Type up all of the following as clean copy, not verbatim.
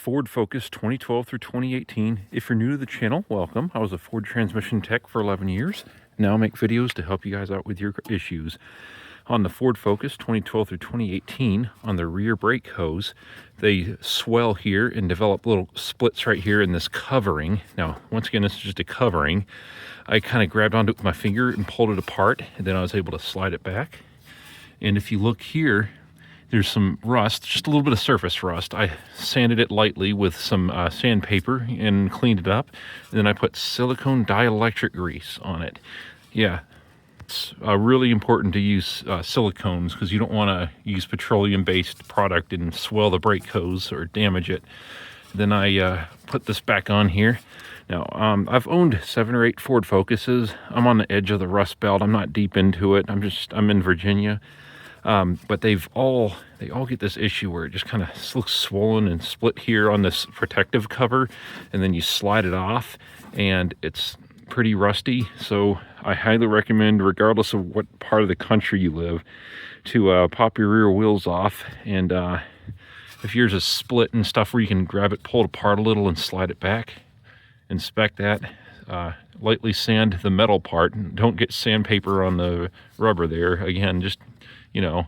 Ford Focus 2012 through 2018. If you're new to the channel, welcome. I was a Ford transmission tech for 11 years. Now I make videos to help you guys out with your issues. On the Ford Focus 2012 through 2018, on the rear brake hose, they swell here and develop little splits right here in this covering. Now, once again, this is just a covering. I kind of grabbed onto it with my finger and pulled it apart, and then I was able to slide it back. And if you look here, there's some rust, just a little bit of surface rust. I sanded it lightly with some sandpaper and cleaned it up. And then I put silicone dielectric grease on it. Yeah, it's really important to use silicones because you don't want to use petroleum-based product and swell the brake hose or damage it. Then I put this back on here. Now, I've owned 7 or 8 Ford Focuses. I'm on the edge of the Rust Belt. I'm not deep into it. I'm in Virginia. But they all get this issue where it just kind of looks swollen and split here on this protective cover, and then you slide it off and it's pretty rusty. So I highly recommend, regardless of what part of the country you live, to pop your rear wheels off. And if yours is split and stuff, where you can grab it, pull it apart a little and slide it back, inspect that. Lightly sand the metal part. Don't get sandpaper on the rubber there. Again, just, you know,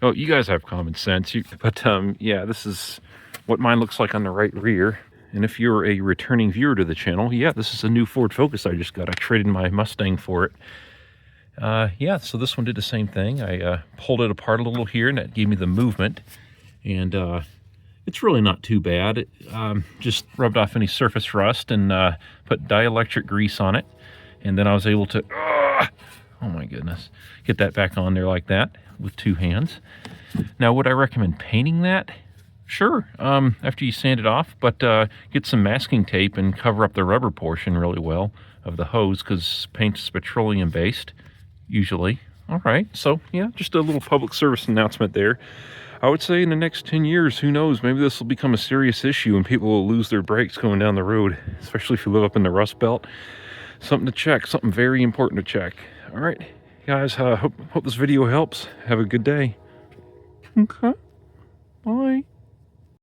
oh, you guys have common sense. Yeah, this is what mine looks like on the right rear. And if you're a returning viewer to the channel, yeah, this is a new Ford Focus I just got. I traded my Mustang for it. Yeah, so this one did the same thing. I pulled it apart a little here, and that gave me the movement. And it's really not too bad. It just rubbed off any surface rust and put dielectric grease on it. And then I was able to, oh my goodness, get that back on there like that with 2 hands. Now, would I recommend painting that? Sure, after you sand it off, but get some masking tape and cover up the rubber portion really well of the hose, because paint is petroleum based, usually. All right, so yeah, just a little public service announcement there. I would say in the next 10 years, who knows, maybe this will become a serious issue and people will lose their brakes going down the road, especially if you live up in the Rust Belt. Something to check, something very important to check. All right, guys, hope this video helps. Have a good day. Okay, bye.